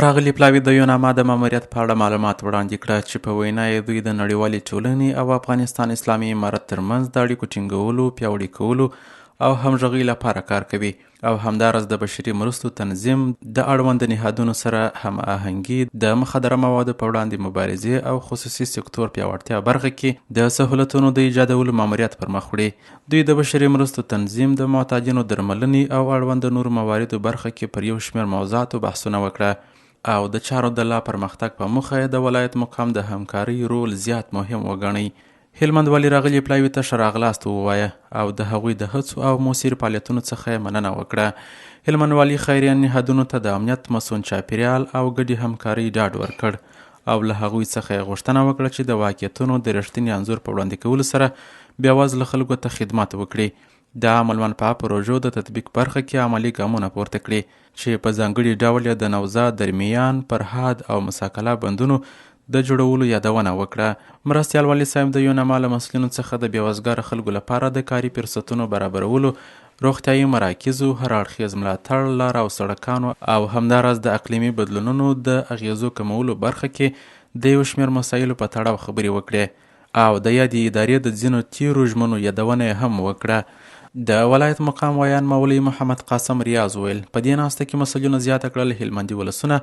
راغلي پلاوي د یوناما د ماموریت په اړه معلومات وړاندې کړه چې په وینا یې دوی د نړیوالې ټولنې او افغانستان اسلامي امارت ترمنځ د اړیکو ټینګولو، پیاوړي کولو او همغږۍ لپاره کار کوي او همداراز د بشري مرستو تنظیم، د اړوند نهادونو سره هماهنګي، د مخدره موادو په وړاندې مبارزې او خصوصي سکتور پیاوړتیا برخه کې د سهولتونو د ایجادولو ماموریت پر مخ وړي. دوی د بشري مرستو تنظیم، د معتادینو درملنې او اړوند نورو مواردو برخه کې پر یو شمېر موضوعاتو بحثونه وکړه او د چارو د لا پرمختګ په موخه د ولایت مقام د همکارۍ رول زیات مهم وګڼئ. هلمند والي راغلي پلاوي ته ښه راغلاست ووایه او د هغوی د هڅو او موثر فعالیتونو څخه یې مننه وکړه. هلمند والي خیریه نهادونو ته د امنیت، مسون چاپیریال او ګډې همکارۍ ډاډ ورکړ او له هغوی څخه یې غوښتنه وکړه چې د واقعیتونو د رښتیني انځور په وړاندې کولو سره بېوزله خلکو ته خدمت وکړي، د عمل منفعه پروژو د تطبیق برخه کې عملي ګامونه پورته کړي چې په ځانګړي ډول یې د نوزاد، درمیان، فرهاد او مساکلا بندونو د جوړولو یادونه وکړه. مرستیال والي صاحب د یوناما له مسؤلینو څخه د بېوزګاره خلکو لپاره د کاري فرصتونو برابرولو، روغتیايي مراکزو، هر اړخیز ملاتړ، لار او سړکانو او همداراز د اقلیمي بدلونونو د اغیزو کمولو برخه کې د یو شمېر مسایلو په تړاو خبرې وکړې او د یادې ادارې د ځینو تیرو ژمنو یادونه یې هم وکړه. د ولایت مقام ویان مولوي محمد قاسم ریاض ویل په دې ناسته کې مسؤلینو زیاته کړل هلمندي ولسونه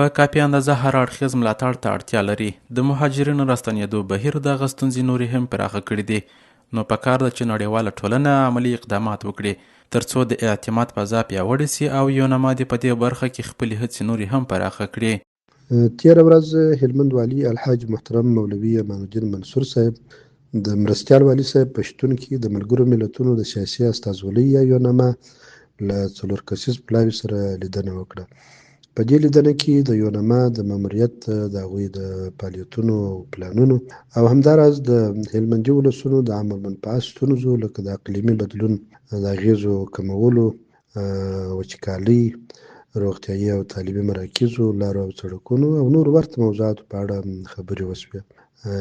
په کافي اندازه هر اړخیز ملاتړ ته اړتیا لري. د مهاجرینو راستنېدو بهیر دغه ستونزې نورې هم پراخه کړي دي، نو پکار ده چې نړیواله ټولنه عملي اقدامات وکړي ترڅو د اعتماد فضا پیاوړې سي او یوناما دې په دې برخه کې خپلې هڅې نورې هم پراخه کړي. تېره ورځ هلمند والي الحاج محترم مولوي امان الدین منصور صاحب د مرستیال والي صاحب په شتون کې د ملګرو ملتونو د سیاسي استازولۍ یا یوناما له 4 کسیز پلاوي سره لیدنه وکړه. په دې لیدنه کې د یوناما د ماموریت، د هغوی د فعالیتونو او پلانونو او همداراز د هلمندي ولسونو د عمل منفعه ستونزو لکه د اقلیمي بدلون د اغیزو کمولو، وچکالۍ، روغتیايي او تعلیمي مراکزو، لارو او سړکونو او نور ورته موضوعاتو په اړه خبرې وشوې.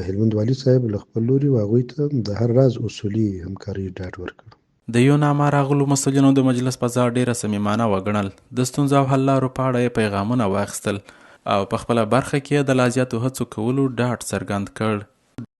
هلمند والي صاحب له خپل لوري هغوی ته د هر راز اصولي همکارۍ ډاډ ورکړ. د یوناما راغلو مسؤلینو د مجلس فضا ډیره صمیمانه وګڼل، د ستونزو او حل لارو په اړه یې پیغامونه واخیستل او په خپله برخه کې د لا زیاتو هڅو کولو ډاډ څرګند کړ.